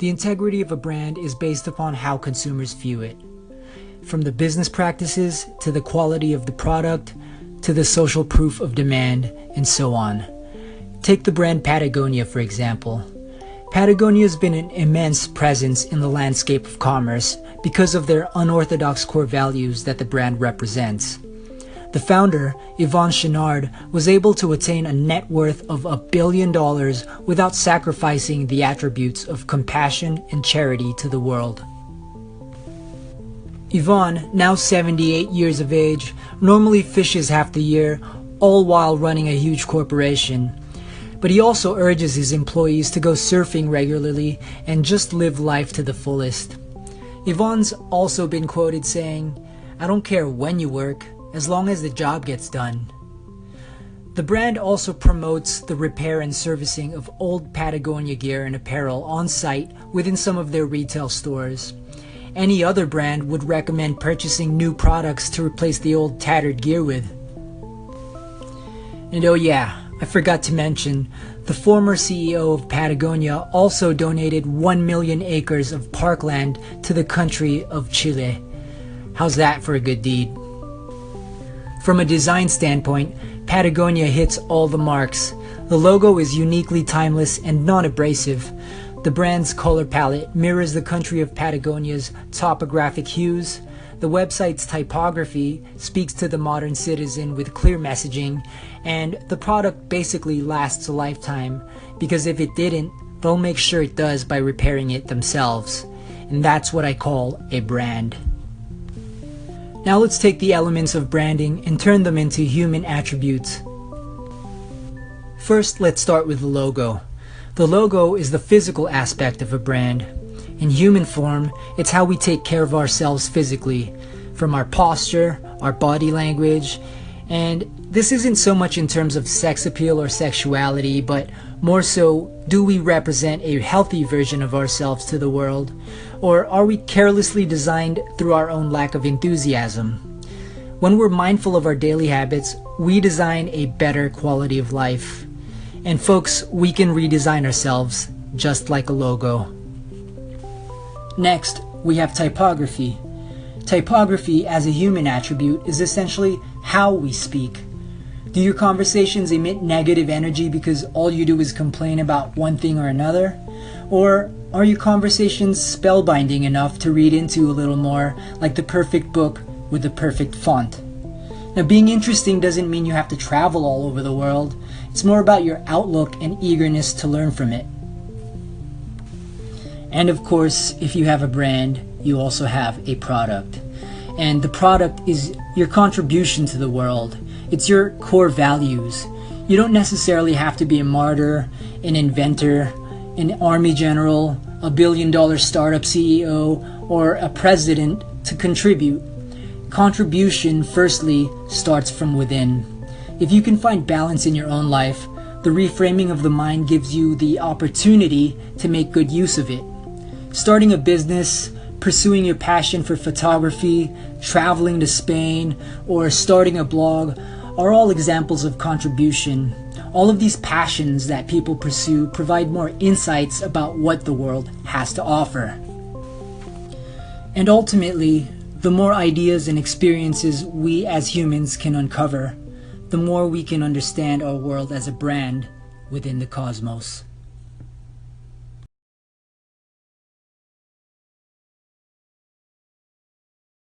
The integrity of a brand is based upon how consumers view it. From the business practices, to the quality of the product, to the social proof of demand, and so on. Take the brand Patagonia, for example. Patagonia has been an immense presence in the landscape of commerce because of their unorthodox core values that the brand represents. The founder, Yvon Chouinard, was able to attain a net worth of $1 billion without sacrificing the attributes of compassion and charity to the world. Yvon, now 78 years of age, normally fishes half the year, all while running a huge corporation. But he also urges his employees to go surfing regularly and just live life to the fullest. Yvon's also been quoted saying, "I don't care when you work, as long as the job gets done." The brand also promotes the repair and servicing of old Patagonia gear and apparel on site within some of their retail stores. Any other brand would recommend purchasing new products to replace the old tattered gear with. And oh yeah, I forgot to mention, the former CEO of Patagonia also donated 1 million acres of parkland to the country of Chile. How's that for a good deed? From a design standpoint, Patagonia hits all the marks. The logo is uniquely timeless and non-abrasive. The brand's color palette mirrors the country of Patagonia's topographic hues. The website's typography speaks to the modern citizen with clear messaging, and the product basically lasts a lifetime, because if it didn't, they'll make sure it does by repairing it themselves. And that's what I call a brand. Now let's take the elements of branding and turn them into human attributes. First, let's start with the logo. The logo is the physical aspect of a brand. In human form, it's how we take care of ourselves physically, from our posture, our body language, and this isn't so much in terms of sex appeal or sexuality, but more so, do we represent a healthy version of ourselves to the world, or are we carelessly designed through our own lack of enthusiasm? When we're mindful of our daily habits, we design a better quality of life. And folks, we can redesign ourselves just like a logo. Next, we have typography. Typography as a human attribute is essentially how we speak. Do your conversations emit negative energy because all you do is complain about one thing or another? Or are your conversations spellbinding enough to read into a little more, like the perfect book with the perfect font? Now, being interesting doesn't mean you have to travel all over the world. It's more about your outlook and eagerness to learn from it. And of course, if you have a brand, you also have a product. And the product is your contribution to the world. It's your core values. You don't necessarily have to be a martyr, an inventor, an army general, a billion-dollar startup CEO, or a president to contribute. Contribution, firstly, starts from within. If you can find balance in your own life, the reframing of the mind gives you the opportunity to make good use of it. Starting a business, pursuing your passion for photography, traveling to Spain, or starting a blog are all examples of contribution. All of these passions that people pursue provide more insights about what the world has to offer. And ultimately, the more ideas and experiences we as humans can uncover, the more we can understand our world as a brand within the cosmos.